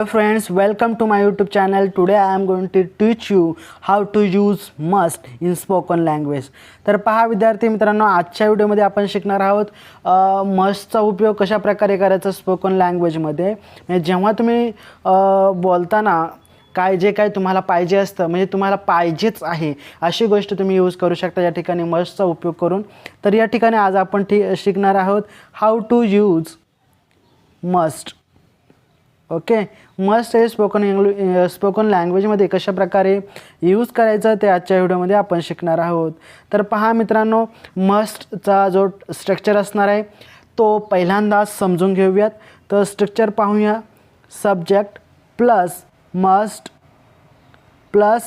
Friends, welcome to my YouTube channel. Today I am going to teach you how to use must in spoken language. तर पहा विद्यार्थी मित्रांनो, आजच्या व्हिडिओमध्ये आपण शिकणार आहोत मस्टचा उपयोग कशा प्रकारे करायचा स्पोकन लँग्वेजमध्ये. म्हणजे जेव्हा तुम्ही बोलताना जे काय तुम्हाला पाहिजे असतं, म्हणजे तुम्हाला पाहिजेच आहे अशी गोष्ट तुम्ही यूज करू शकता या ठिकाणी मस्टचा उपयोग करून. तर या ठिकाणी आज आपण शिकणार आहोत how to use must. Okay, must हे स्पोकन लँग्वेजमध्ये कशा प्रकारे यूज करायचं ते आजच्या व्हिडिओमध्ये आपण शिकणार आहोत. तर पहा मित्रांनो, मस्टचा जो स्ट्रक्चर असणार आहे तो पहिल्यांदा समजून घेऊयात. तर स्ट्रक्चर पाहूया. Subject plus must plus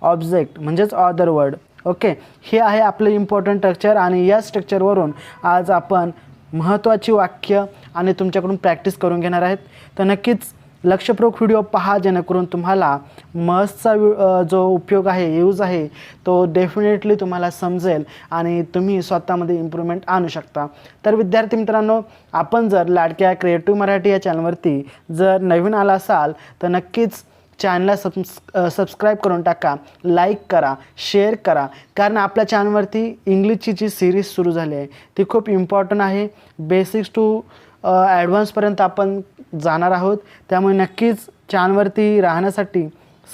object म्हणजेच अदर वर्ड. ओके, हे आहे आपलं इम्पॉर्टंट स्ट्रक्चर आणि या स्ट्रक्चरवरून आज आपण महत्त्वाची वाक्य आणि तुमच्याकडून प्रॅक्टिस करून घेणार आहेत. तर नक्कीच लक्षपूर्वक व्हिडिओ पहा, जेणेकरून तुम्हाला मस्टचा जो उपयोग आहे, यूज आहे, तो डेफिनेटली तुम्हाला समजेल आणि तुम्ही स्वतःमध्ये इम्प्रूव्हमेंट आणू शकता. तर विद्यार्थी मित्रांनो, आपण जर लाडक्या क्रिएटिव्ह मराठी या चॅनलवरती जर नवीन आला असाल तर नक्कीच चॅनलला सबस्क्राईब करून टाका, लाईक करा, शेअर करा. कारण आपल्या चॅनलवरती इंग्लिशची जी सिरीज सुरू झाली आहे ती खूप इम्पॉर्टंट आहे. बेसिक्स टू ॲडव्हान्सपर्यंत आपण जाणार आहोत. त्यामुळे नक्कीच चॅनलवरती राहण्यासाठी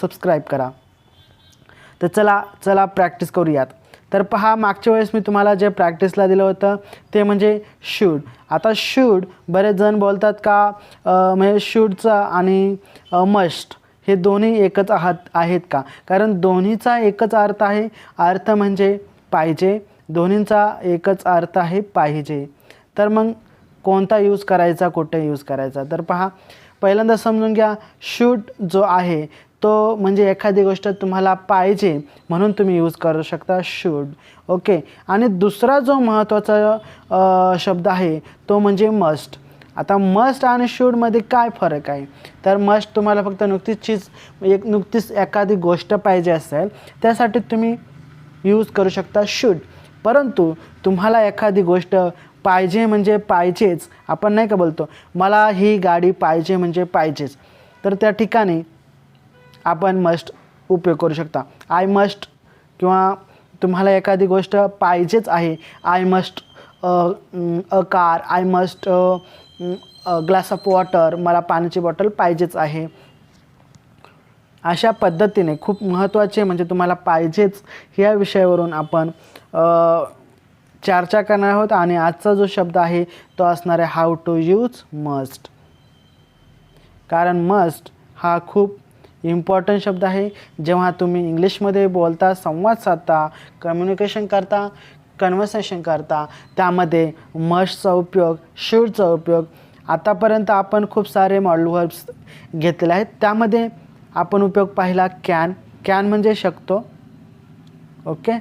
सबस्क्राईब करा. तर चला प्रॅक्टिस करूयात. तर पहा, मागच्या वेळेस मी तुम्हाला जे प्रॅक्टिसला दिलं होतं ते म्हणजे शूड. आता शूड बरेच जण बोलतात का म्हणजे शूडचा आणि मस्ट हे दोन्ही एकच आहेत का? कारण दोन्हीचा एकच अर्थ आहे. अर्थ म्हणजे पाहिजे. दोन्हींचा एकच अर्थ आहे पाहिजे. तर मग कोणता यूज करायचा, कुठे यूज करायचा? तर पहा, पहिल्यांदा समजून घ्या. शूड जो आहे तो म्हणजे एखादी गोष्ट तुम्हाला पाहिजे म्हणून तुम्ही यूज करू शकता शूड. ओके, आणि दुसरा जो महत्त्वाचा शब्द आहे तो म्हणजे मस्ट. आता मस्ट आणि शूडमध्ये काय फरक आहे? तर मस्ट तुम्हाला फक्त नुकतीच एखादी गोष्ट पाहिजे असेल त्यासाठी तुम्ही यूज करू शकता शूड. परंतु तुम्हाला एखादी गोष्ट पाहिजे म्हणजे पाहिजेच, आपण नाही का बोलतो मला ही गाडी पाहिजे म्हणजे पाहिजेच, तर त्या ठिकाणी आपण मस्ट उपयोग करू शकता. आय मस्ट, किंवा तुम्हाला एखादी गोष्ट पाहिजेच आहे, I must a car, I must glass of water, मला पाण्याची बॉटल पाहिजेच आहे. अशा पद्धतीने खूप महत्त्वाचे म्हणजे तुम्हाला पाहिजेच ह्या विषयावरून आपण चर्चा करणार आहोत. आणि आजचा जो शब्द आहे तो असणार आहे हाऊ टू यूज मस्ट. कारण मस्ट हा खूप इम्पॉर्टंट शब्द आहे. जेव्हा तुम्ही इंग्लिशमध्ये बोलता, संवाद साधता, कम्युनिकेशन करता, कन्व्हर्सेशन करता, त्यामध्ये मस्टचा उपयोग, शूडचा उपयोग, आतापर्यंत आपण खूप सारे मॉडेल वर्ब्स घेतलेले आहेत. त्यामध्ये आपण उपयोग पाहिला कॅन म्हणजे शकतो. ओके,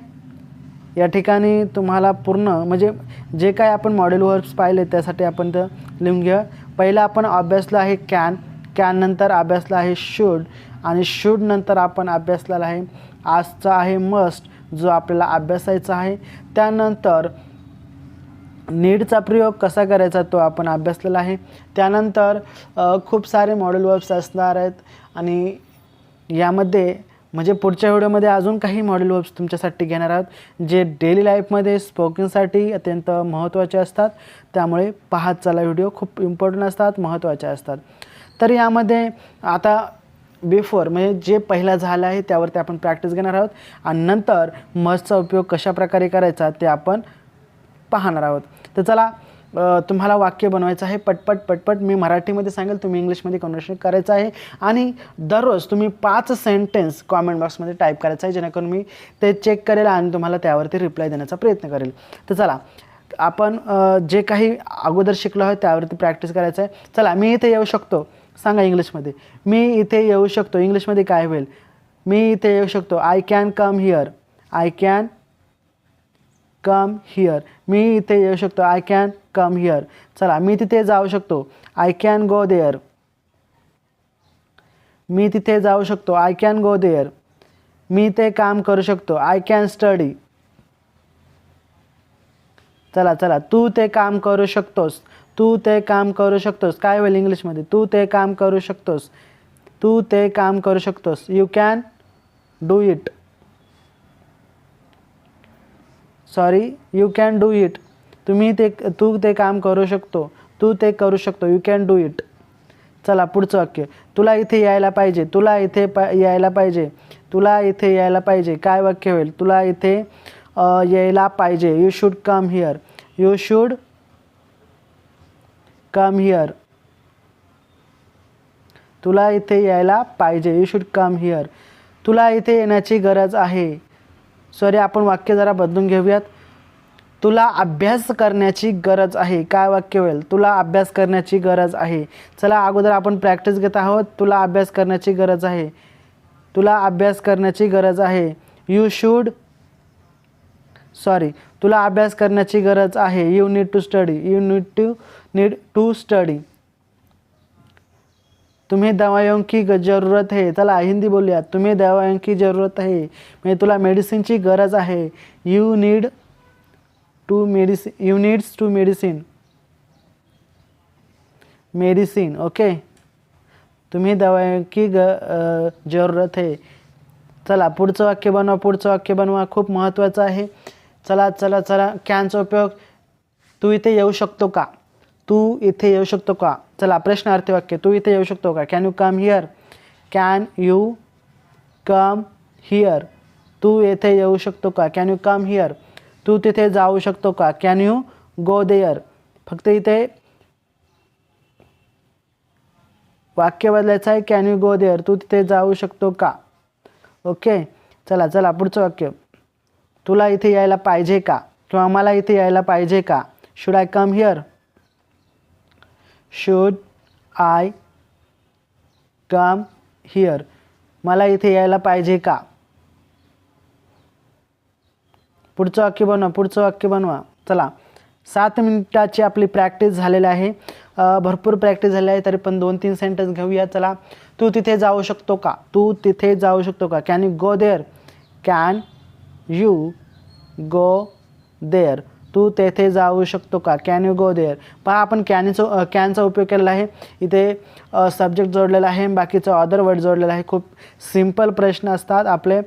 या ठिकाणी तुम्हाला पूर्ण म्हणजे जे काय आपण मॉडेल वर्ब्स पाहिले त्यासाठी आपण ते लिहून घ्या. पहिला आपण अभ्यासला आहे कॅन नंतर अभ्यासला आहे शूड, आणि शूड नंतर आपण अभ्यासलेला आहे आजचा आहे मस्ट, जो आपल्याला अभ्यासायचा आहे. त्यानंतर नीडचा प्रयोग कसा करायचा तो आपण अभ्यासलेला आहे. त्यानंतर खूप सारे मॉडेल वर्ब्स असणार आहेत आणि यामध्ये म्हणजे पुढच्या व्हिडिओमध्ये अजून काही मॉडेल वर्ब्स तुमच्यासाठी घेणार आहोत जे डेली लाईफमध्ये स्पोकिंगसाठी अत्यंत महत्त्वाचे असतात. त्यामुळे पाहत चला, व्हिडिओ खूप इम्पॉर्टंट असतात, महत्त्वाचे असतात. तर यामध्ये आता बिफोर म्हणजे जे पहिला झालं आहे त्यावरती आपण प्रॅक्टिस घेणार आहोत आणि नंतर मस्टचा उपयोग कशा प्रकारे करायचा ते आपण पाहणार आहोत. तर चला, तुम्हाला वाक्य बनवायचं आहे पटपट. मी मराठीमध्ये सांगेल, तुम्ही इंग्लिशमध्ये कन्व्हर्सेशन करायचं आहे आणि दररोज तुम्ही 5 सेंटेन्स कॉमेंट बॉक्समध्ये टाईप करायचं आहे, जेणेकरून मी ते चेक करेल आणि तुम्हाला त्यावरती रिप्लाय देण्याचा प्रयत्न करेल. तर चला, आपण जे काही अगोदर शिकलो आहे त्यावरती प्रॅक्टिस करायचं आहे. चला, मी इथे येऊ शकतो, सांगा इंग्लिशमध्ये. मी इथे येऊ शकतो, इंग्लिशमध्ये काय होईल? मी इथे येऊ शकतो, I can come here. I can come here. मी इथे येऊ शकतो, आय कॅन कम हिअर. चला, मी तिथे जाऊ शकतो, आय कॅन गो देअर. मी तिथे जाऊ शकतो, आय कॅन गो देअर. मी ते काम करू शकतो, आय कॅन स्टडी. चला, तू ते काम करू शकतोस, तू ते काम करू शकतोस. काय होईल इंग्लिशमध्ये? तू ते काम करू शकतोस. तू ते काम करू शकतोस. You can do it. Sorry, you can do it. तू ते काम करू शकतो. तू ते करू शकतो. You can do it. चला पुढचं वाक्य. तुला इथे यायला पाहिजे. तुला इथे यायला पाहिजे. तुला इथे यायला पाहिजे. काय वाक्य होईल? तुला इथे यायला पाहिजे. You should come here. You should come here. तुला इथे यायला पाहिजे. You should come here. तुला इथे येण्याची गरज आहे. सॉरी, आपण वाक्य जरा बदलून घेऊयात. तुला अभ्यास करण्याची गरज आहे. काय वाक्य होईल? तुला अभ्यास करण्याची गरज आहे. चला अगोदर आपण प्रॅक्टिस घेत आहोत. तुला अभ्यास करण्याची गरज आहे. तुला अभ्यास करण्याची गरज आहे. यू शूड, सॉरी, तुला अभ्यास करण्याची गरज आहे. You need to study. You need to study. तुम्हें दवाइयों की ज़रूरत है. चला हिंदी बोलूया. तुम्हें दवाइयों की ज़रूरत है. म्हणजे तुला मेडिसिनची गरज आहे. You needs to medicine. Okay, तुम्हें दवाइयों की ज़रूरत है. चला पुढचं वाक्य बनवा. पुढचं वाक्य बनवा. खूप महत्त्वाचं आहे. चला चला चला. कॅनचा उपयोग. तू इथे येऊ शकतो का? तू इथे येऊ शकतो का? चला प्रश्नार्थी वाक्य. तू इथे येऊ शकतो का? Can you come here. Can you come here. तू येथे येऊ शकतो का? Can you come here. तू तिथे जाऊ शकतो का? Can you go there. फक्त इथे वाक्य बदलायचं आहे. Can you go there. तू तिथे जाऊ शकतो का? ओके, चला चला पुढचं वाक्य. तुला इथे यायला पाहिजे का? किंवा मला इथे यायला पाहिजे का? Should I come here. Should I come here. मला इथे यायला पाहिजे का? पुढचं वाक्य बनवा. पुढचं वाक्य बनवा. चला 7 मिनिटाची आपली प्रॅक्टिस झालेली आहे. भरपूर प्रॅक्टिस झाली आहे. तरी पण 2-3 सेंटेन्स घेऊया. चला. तू तिथे जाऊ शकतो का? तू तिथे जाऊ शकतो का? Can you go there. Can you go there. तू तेथे जाऊ शकतो का? Can you go there. पहा आपण कॅनचा उपयोग केलेला आहे. इथे सब्जेक्ट जोडलेला आहे. बाकीचं अदर वर्ड जोडलेलं आहे. खूप सिंपल प्रश्न असतात आपले.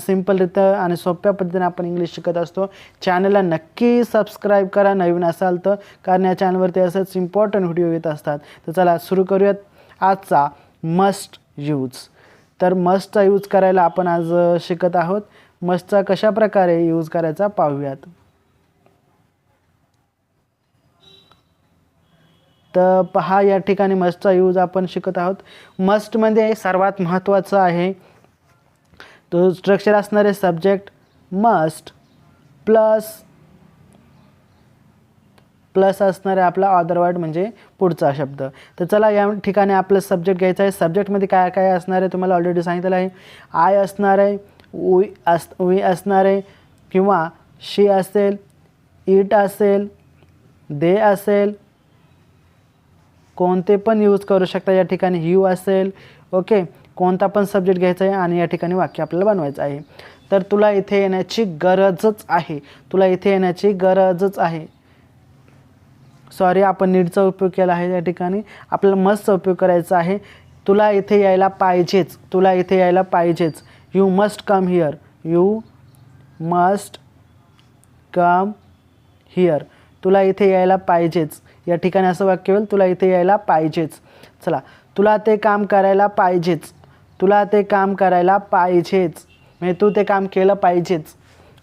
सिंपलरित्या आणि सोप्या पद्धतीने आपण इंग्लिश शिकत असतो. चॅनलला नक्की सबस्क्राईब करा नवीन असाल तर, कारण या चॅनलवरती असंच इम्पॉर्टंट व्हिडिओ येत असतात. तर चला सुरू करूयात आजचा मस्ट यूज. तर मस्टचा यूज करायला आपण आज शिकत आहोत. मस्टचा कशा प्रकारे यूज करायचा पाहूयात. तर पहा या ठिकाणी मस्टचा यूज आपण शिकत आहोत. मस्टमध्ये सर्वात महत्त्वाचं आहे तो स्ट्रक्चर असणारे सब्जेक्ट मस्ट प्लस असणारे आपला अदर वर्ड म्हणजे पुढचा शब्द. तर चला या ठिकाणी आपलं सब्जेक्ट घ्यायचं आहे. सब्जेक्टमध्ये काय काय असणार आहे तुम्हाला ऑलरेडी सांगितलं आहे. आय असणार आहे, वी असणार आहे, किंवा शी असेल, इट असेल, दे असेल, कोणते पण यूज करू शकता. या ठिकाणी यू असेल. ओके, कोणता पण सब्जेक्ट घ्यायचा आहे आणि या ठिकाणी वाक्य आपल्याला बनवायचं आहे. तर तुला इथे येण्याची गरजच आहे. तुला इथे येण्याची गरजच आहे. सॉरी, आपण नीडचा उपयोग केला आहे. या ठिकाणी आपल्याला मस्टचा उपयोग करायचा आहे. तुला इथे यायला पाहिजेच. तुला इथे यायला पाहिजेच. You must come here. You must come here. तुला इथे यायला पाहिजेच. या ठिकाणी असं वाक्य होईल. तुला इथे यायला पाहिजेच. चला. तुला ते काम करायला पाहिजेच. तुला ते काम करायला पाहिजेच म्हणजे तू ते काम केलं पाहिजेच.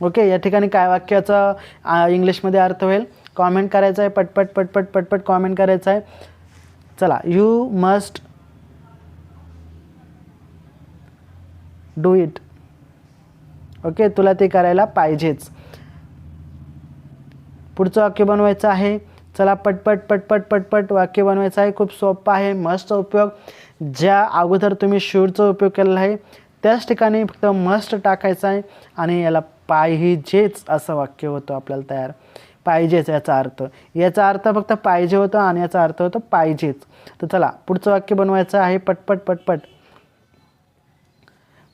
ओके, या ठिकाणी काय वाक्याचा इंग्लिशमध्ये अर्थ होईल कॉमेंट करायचं आहे. पटपट पटपट पटपट कॉमेंट करायचं आहे. चला. You must do it. Okay, तुला ते करायला पाहिजेच. पुढचं वाक्य बनवायचं आहे. चला पटपट पटपट पटपट वाक्य बनवायचं आहे. खूप सोपं आहे. मस्टचा उपयोग ज्या अगोदर तुम्ही शूडचा उपयोग केलेला आहे त्याच ठिकाणी फक्त मस्ट टाकायचं आहे आणि याला पाहिजेच असं वाक्य होतं आपल्याला तयार. पाहिजेच याचा अर्थ फक्त पाहिजे होतं आणि याचा अर्थ होतो पाहिजेच. तर चला पुढचं वाक्य बनवायचं आहे. पटपट पटपट.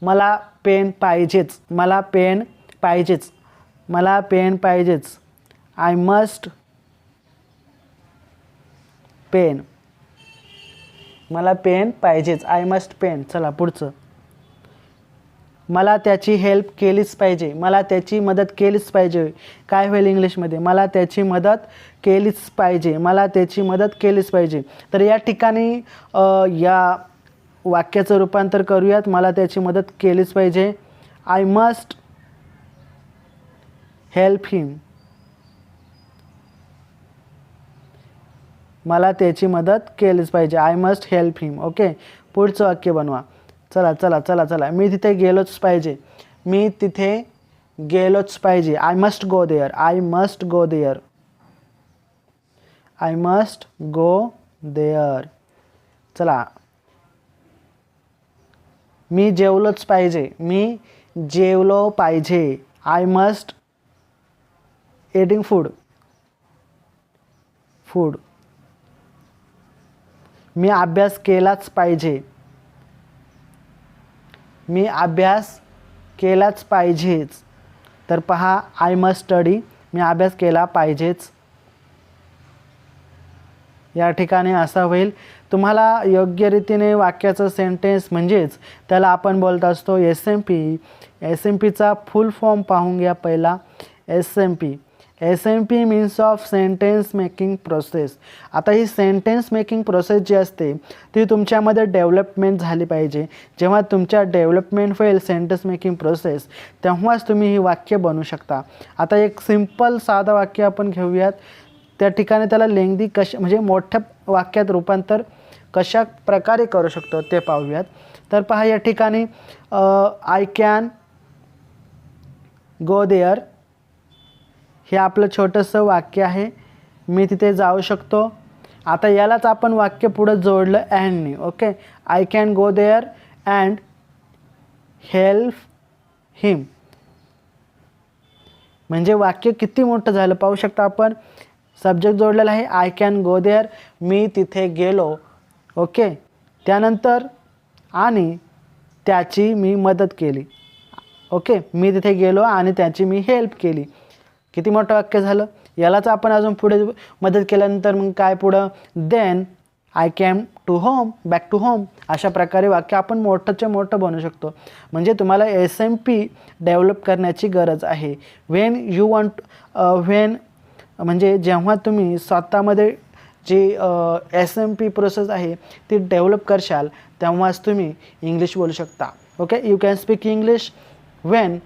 मला पेन पाहिजेच. मला पेन पाहिजेच. मला पेन पाहिजेच. आय मस्ट पेन, मला पेन पाहिजेच, आय मस्ट पेन. चला पुढचं, मला त्याची हेल्प केलीच पाहिजे, मला त्याची मदत केलीच पाहिजे. काय होईल इंग्लिशमध्ये? मला त्याची मदत केलीच पाहिजे, मला त्याची मदत केलीच पाहिजे. तर या ठिकाणी या वाक्याचं रूपांतर करूयात. मला त्याची मदत केलीच पाहिजे, आय मस्ट हेल्प हिम, मला त्याची मदत केलीच पाहिजे, I must help him. Okay, पुढचं वाक्य बनवा. चला चला चला चला, मी तिथे गेलोच पाहिजे, मी तिथे गेलोच पाहिजे, I must go there, I must go there, I must go there. चला, मी जेवलोच पाहिजे, मी जेवलो पाहिजे, I must eating food, food. मी अभ्यास केलाच पाहिजे, मी अभ्यास केलाच पाहिजेच. तर पहा, आय मस्ट स्टडी, मी अभ्यास केला पाहिजेच. या ठिकाणी असा होईल. तुम्हाला योग्य रीतीने वाक्याचं सेंटेन्स म्हणजेच त्याला आपण बोलत असतो SMP. SMPचा फुल फॉर्म पाहून घ्या पहिला. SMP, SMP means of sentence making process. आता ही सेंटेन्स मेकिंग प्रोसेस जी असते ती तुमच्यामध्ये डेव्हलपमेंट झाली पाहिजे. जेव्हा तुमच्या डेव्हलपमेंट होईल सेंटेन्स मेकिंग प्रोसेस, तेव्हाच तुम्ही ही वाक्य बनवू शकता. आता एक सिंपल साधं वाक्य आपण घेऊयात. त्या ठिकाणी त्याला लेंदी म्हणजे मोठ्या वाक्यात रूपांतर कशा प्रकारे करू शकतो ते पाहूयात. तर पहा, या ठिकाणी आय कॅन गो देअर हे आपलं छोटंसं वाक्य आहे. मी तिथे जाऊ शकतो. आता यालाच आपण वाक्य पुढं जोडलं अँडनी. Okay, I can go there and help him. म्हणजे वाक्य किती मोठं झालं पाहू शकता आपण. सब्जेक्ट जोडलेला आहे आय कॅन गो देअर, मी तिथे गेलो. ओके, त्यानंतर आणि त्याची मी मदत केली. ओके, मी तिथे गेलो आणि त्याची मी हेल्प केली. किती मोठं वाक्य झालं. यालाच आपण अजून पुढे मदत केल्यानंतर मग काय पुढं, then I came to home, back to home. अशा प्रकारे वाक्य आपण मोठंच्या मोठं बनवू शकतो. म्हणजे तुम्हाला SMP डेव्हलप करण्याची गरज आहे. व्हेन यू वॉन्ट, म्हणजे जेव्हा तुम्ही स्वतःमध्ये जी SMP प्रोसेस आहे ती डेव्हलप करशाल तेव्हाच तुम्ही इंग्लिश बोलू शकता. Okay, you can speak English when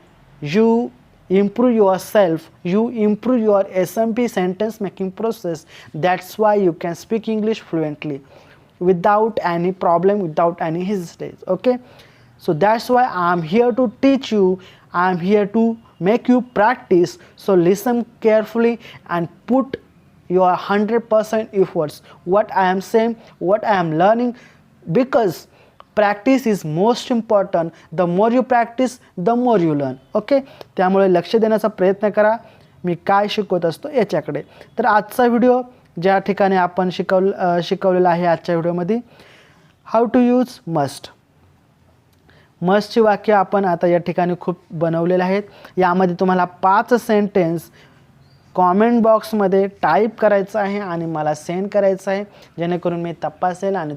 you improve yourself, you improve your SMP sentence making process. That's why you can speak English fluently without any problem, without any hesitation. Okay, so that's why I'm here to teach you, I'm here to make you practice. So listen carefully and put your 100% efforts what I am saying, what I am learning, because practice is most important. The more you practice, the more you learn. Okay, त्यामुळे लक्ष देण्याचा प्रयत्न करा मी काय शिकवत असतो याच्याकडे. तर आजचा व्हिडिओ ज्या ठिकाणी आपण शिकवलेला आहे आजच्या व्हिडिओमध्ये, हाऊ टू यूज मस्ट. मस्टची वाक्य आपण आता या ठिकाणी खूप बनवलेले आहेत. यामध्ये तुम्हाला 5 सेंटेन्स कॉमेंट बॉक्समध्ये टाईप करायचं आहे आणि मला सेंड करायचं आहे, जेणेकरून मी तपासेल आणि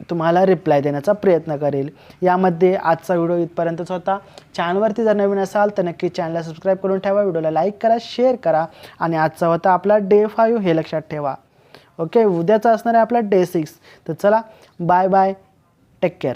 तुम्हाला रिप्लाय देण्याचा प्रयत्न करेल. यामध्ये आजचा व्हिडिओ इथपर्यंतच होता. चॅनलवरती जर नवीन असाल तर नक्की चॅनलला सबस्क्राईब करून ठेवा, व्हिडिओला लाईक करा, शेअर करा. आणि आजचा होता आपला डे 5 हे लक्षात ठेवा. ओके, उद्याचा असणार आहे आपला डे 6. तर चला, बाय बाय, टेक केअर.